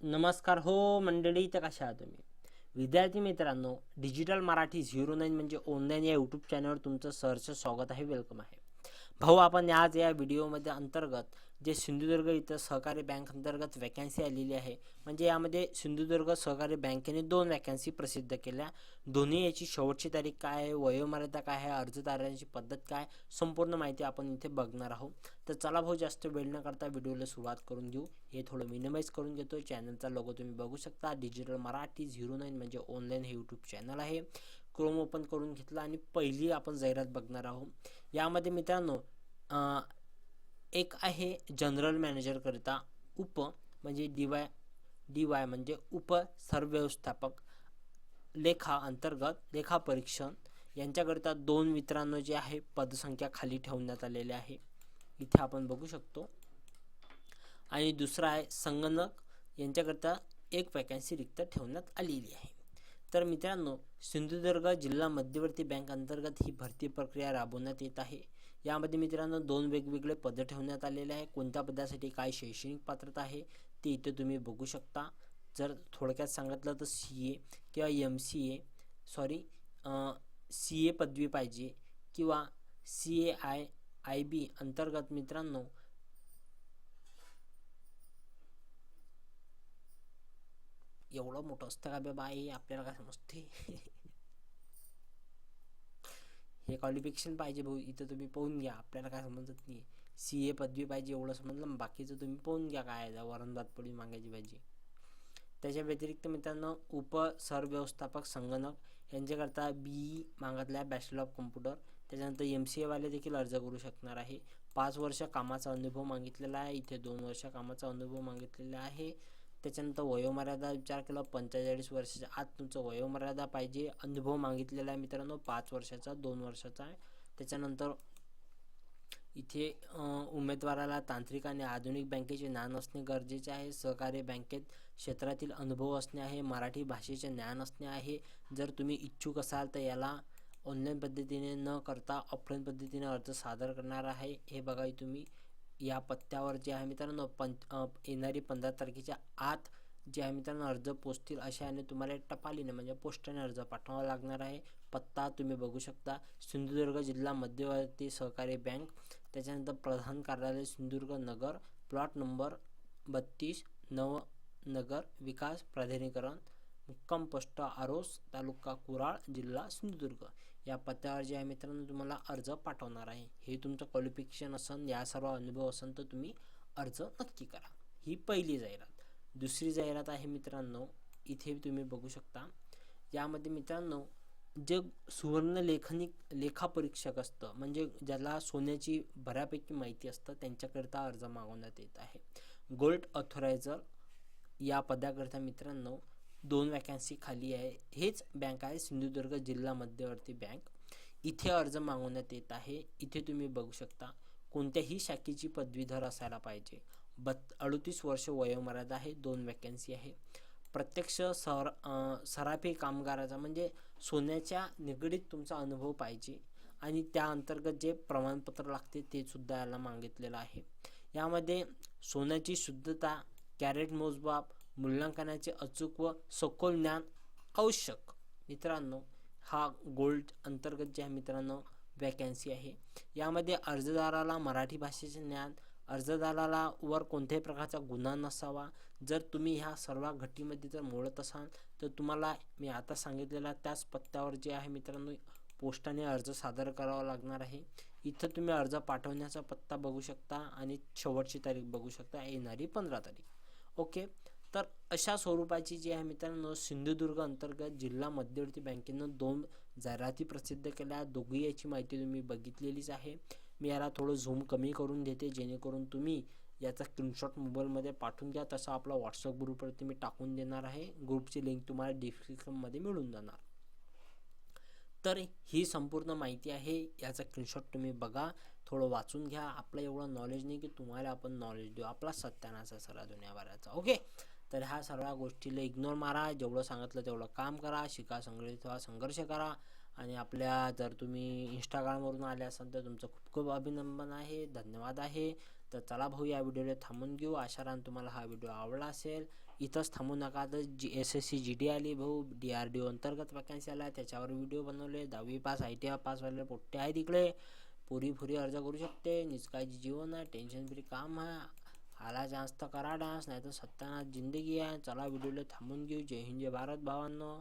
नमस्कार हो मंडळी, तर कशा आहात तुम्ही? विद्यार्थी मित्रांनो, डिजिटल मराठी 09 म्हणजे ऑनलाईन या यूट्यूब चॅनलवर तुमचं सहर्ष स्वागत आहे, वेलकम आहे. भाऊ, आपण आज या व्हिडिओमध्ये अंतर्गत जे सिंधुदुर्ग इथं सहकारी बँक अंतर्गत वॅकन्सी आलेली आहे, म्हणजे यामध्ये सिंधुदुर्ग सहकारी बँकेने 2 वॅकन्सी प्रसिद्ध केल्या. दोन्ही याची शेवटची तारीख काय आहे, वयोमर्यादा काय आहे, अर्जदारांची पद्धत काय, संपूर्ण माहिती आपण इथे बघणार आहोत. तर चला भाऊ, जास्त वेळ न करता व्हिडिओला सुरुवात करून घेऊ. हे थोडं मिनिमाइज करून घेतो. चॅनलचा लोगो तुम्ही बघू शकता, डिजिटल मराठी 09 म्हणजे ऑनलाईन हे यूट्यूब चॅनल आहे. क्रोम ओपन करून घेतला आणि पहिली आपण जाहिरात बघणार आहोत. यामध्ये मित्रांनो एक आहे जनरल मॅनेजर करिता उप म्हणजे डी वाय म्हणजे उप सरव्यवस्थापक लेखा अंतर्गत लेखा परीक्षण यांच्याकरिता 2 मित्रांनो जे आहे पदसंख्या खाली ठेवण्यात आलेले आहे, इथे आपण बघू शकतो. आणि दुसरा आहे संगणक, यांच्याकरिता 1 वॅकन्सी रिक्त ठेवण्यात आलेली आहे. तर मित्रांनो, सिंधुदुर्ग जिल्हा मध्यवर्ती बँक अंतर्गत ही भरती प्रक्रिया राबवण्यात येत आहे. यामध्ये मित्रांनो 2 वेगवेगळे पद ठेवण्यात आलेले आहे. कोणत्या पदासाठी काय शैक्षणिक पात्रता आहे ते इथे तुम्ही बघू शकता. जर थोडक्यात सांगितलं तर CA किंवा MCA CA पदवी पाहिजे किंवा CAIIB अंतर्गत मित्रांनो एवढं मोठं असतं का बाबा, हे आपल्याला काय समजते? हे क्वालिफिकेशन पाहिजे भाऊ, इथं तुम्ही पाहून घ्या, आपल्याला काय समजत नाही. CA पदवी पाहिजे एवढं समजलं, बाकीचं तुम्ही पाहून घ्या काय आहे, वरण भात पोळी मागायची पाहिजे. त्याच्या व्यतिरिक्त मित्रांनो उप सरव्यवस्थापक संगणक यांच्याकरता BE मागितला आहे, बॅचलर ऑफ कम्प्युटर. त्याच्यानंतर MCA वाले देखील अर्ज करू शकणार आहे. 5 वर्ष कामाचा अनुभव मागितलेला आहे, इथे 2 वर्ष कामाचा अनुभव मागितलेला आहे. त्याच्यानंतर वयोमर्यादा विचार केला, 45 वर्षाच्या आत तुमचं वयोमर्यादा पाहिजे. अनुभव मागितलेला आहे मित्रांनो 5 वर्षाचा, 2 वर्षाचा आहे. त्याच्यानंतर इथे उमेदवाराला तांत्रिक आणि आधुनिक बँकेचे ज्ञान असणे गरजेचे आहे. सहकारी बँकेत क्षेत्रातील अनुभव असणे आहे. मराठी भाषेचे ज्ञान असणे आहे. जर तुम्ही इच्छुक असाल तर याला ऑनलाईन पद्धतीने न करता ऑफलाईन पद्धतीने अर्ज सादर करणार आहे. हे बघा तुम्ही या पत्त्यावर जे आहे मित्रांनो येणारी 15 तारखेच्या आत जे आहे मित्रांनो अर्ज पोचतील अशा आणि तुम्हाला टपालीने म्हणजे पोस्टाने अर्ज पाठवावा लागणार आहे. पत्ता तुम्ही बघू शकता, सिंधुदुर्ग जिल्हा मध्यवर्ती सहकारी बँक. त्याच्यानंतर प्रधान कार्यालय सिंधुदुर्ग नगर, प्लॉट नंबर 32 नगर विकास प्राधिकरण, मुक्काम पोस्ट आरोस, तालुका कुराळ, जिल्हा सिंधुदुर्ग. या पत्त्यावर जे आहे मित्रांनो तुम्हाला अर्ज पाठवणार आहे. हे तुमचं क्वालिफिकेशन असेल, या सर्व अनुभव असेल तर तुम्ही अर्ज नक्की करा. ही पहिली जाहिरात. दुसरी जाहिरात आहे मित्रांनो, इथे तुम्ही बघू शकता. यामध्ये मित्रांनो जे सुवर्ण लेखा परीक्षक असतं, म्हणजे ज्याला सोन्याची बऱ्यापैकी माहिती असतं, त्यांच्याकरिता अर्ज मागवण्यात येत आहे. गोल्ड ऑथरायझर या पदाकरिता मित्रांनो 2 वॅकन्सी खाली आहे. हेच बँक आहे सिंधुदुर्ग जिल्हा मध्यवर्ती बँक. इथे अर्ज मागवण्यात येत आहे. इथे तुम्ही बघू शकता कोणत्याही शाखेची पदवीधर असायला पाहिजे. 38 वर्ष वयोमर्यादा आहे. 2 वॅकन्सी आहे. प्रत्यक्ष सराफी कामगाराचा म्हणजे सोन्याच्या निगडीत तुमचा अनुभव पाहिजे आणि त्या अंतर्गत जे प्रमाणपत्र लागते ते सुद्धा याला मागितलेलं आहे. यामध्ये सोन्याची शुद्धता, कॅरेट मोजमाप, मूल्यांकनाचे अचूक व सखोल ज्ञान आवश्यक. मित्रांनो हा गोल्ड अंतर्गत जे आहे मित्रांनो वॅकन्सी आहे. यामध्ये अर्जदाराला मराठी भाषेचे ज्ञान, अर्जदाराला वर कोणत्याही प्रकारचा गुन्हा नसावा. जर तुम्ही ह्या सर्व घटीमध्ये जर मोडत असाल तर तुम्हाला मी आता सांगितलेला त्याच पत्त्यावर जे आहे मित्रांनो पोस्टाने अर्ज सादर करावा लागणार आहे. इथं तुम्ही अर्ज पाठवण्याचा पत्ता बघू शकता आणि शेवटची तारीख बघू शकता, येणारी 15 तारीख. ओके, तर अशा स्वरूपाची जी आहे मित्रांनो सिंधुदुर्ग अंतर्गत जिल्हा मध्यवर्ती बँकेनं 2 जाहिराती प्रसिद्ध केल्या. दोघी याची माहिती तुम्ही बघितलेलीच आहे. मी याला थोडं झूम कमी करून देते जेणेकरून तुम्ही याचा स्क्रीनशॉट मोबाईलमध्ये पाठवून घ्या. तसं आपला व्हॉट्सअप ग्रुपवरती मी टाकून देणार आहे. ग्रुपची लिंक तुम्हाला डिस्क्रिप्शनमध्ये मिळून जाणार. तर ही संपूर्ण माहिती आहे. याचा स्क्रीनशॉट तुम्ही बघा, थोडं वाचून घ्या. आपलं एवढं नॉलेज नाही की तुम्हाला आपण नॉलेज देऊ, आपला सत्यानाचा सरा दुनियाभराचा. ओके, तर ह्या सर्व गोष्टीला इग्नोर मारा. जेवढं सांगितलं तेवढं काम करा, शिका, संघटित व्हा, संघर्ष करा. आणि आपल्या जर तुम्ही इंस्टाग्रामवरून आले असाल तर तुमचं खूप खूप अभिनंदन आहे, धन्यवाद आहे. तर चला भाऊ या व्हिडिओला थांबून घेऊ. आशा राहून तुम्हाला हा व्हिडिओ आवडला असेल. इथंच थांबू नका. तर SSC GD आली भाऊ, DRDO अंतर्गत वॅकन्सी आला, त्याच्यावर व्हिडिओ बनवले. 10वी पास ITI पास वाले पोट्टे आहे तिकडे, पुरी अर्ज करू शकते. निष्काळजी जीवन आहे, टेन्शन फ्री काम आहे. आला चान्स तर करा डान्स, नाही तर सत्यानाश जिंदगी आहे. चला व्हिडिओला थांबून घेऊ. जय हिंद जय भारत भावांनो.